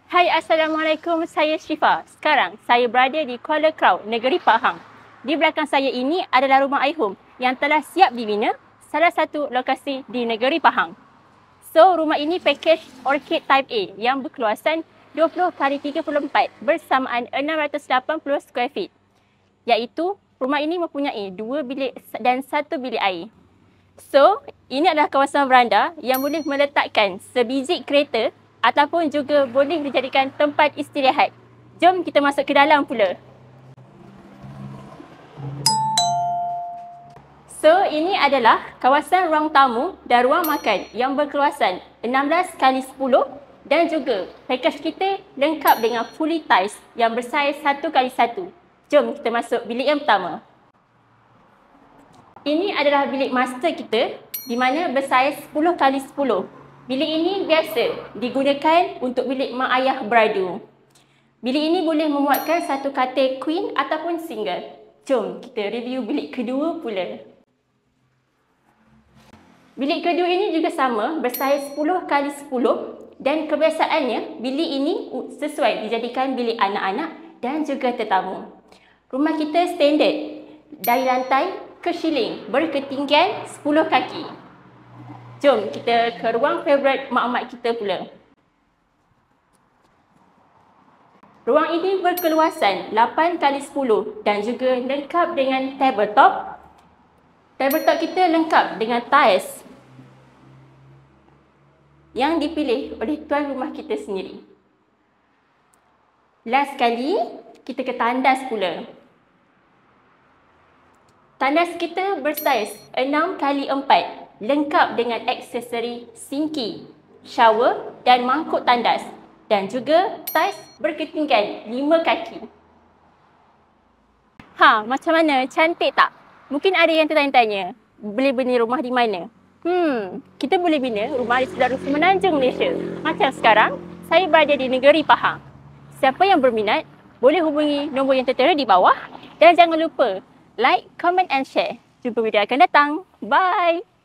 Hai, Assalamualaikum. Saya Syifa. Sekarang saya berada di Kuala Kraut, negeri Pahang. Di belakang saya ini adalah rumah iHome yang telah siap dibina, salah satu lokasi di negeri Pahang. So, rumah ini pakej Orchid Type A yang berkeluasan 20x34 bersamaan 680 square feet. Iaitu, rumah ini mempunyai 2 bilik dan 1 bilik air. So, ini adalah kawasan veranda yang boleh meletakkan sebiji kereta ataupun juga boleh dijadikan tempat istirahat. Jom kita masuk ke dalam pula. So, ini adalah kawasan ruang tamu dan ruang makan yang berkeluasan 16x10 dan juga pakej kita lengkap dengan fully tiles yang bersaiz 1x1. Jom kita masuk bilik yang pertama. Ini adalah bilik master kita di mana bersaiz 10x10. Bilik ini biasa digunakan untuk bilik mak ayah beradu. Bilik ini boleh memuatkan satu katil queen ataupun single. Jom kita review bilik kedua pula. Bilik kedua ini juga sama bersaiz 10x10 dan kebiasaannya bilik ini sesuai dijadikan bilik anak-anak dan juga tetamu. Rumah kita standard dari lantai ke ceiling berketinggian 10 kaki. Jom kita ke ruang favourite mak-mak kita pula. Ruang ini berkeluasan 8x10 dan juga lengkap dengan tabletop. Tabletop kita lengkap dengan tiles yang dipilih oleh tuan rumah kita sendiri. Last sekali, kita ke tandas pula. Tandas kita bersaiz 6x4, lengkap dengan aksesori sinki, shower dan mangkuk tandas dan juga tiles berketinggian 5 kaki. Macam mana? Cantik tak? Mungkin ada yang tertanya-tanya, boleh bina rumah di mana? Kita boleh bina rumah di sebelah Semenanjung Malaysia. Macam sekarang, saya berada di negeri Pahang. Siapa yang berminat, boleh hubungi nombor yang tertera di bawah dan jangan lupa like, comment and share. Jumpa video akan datang. Bye!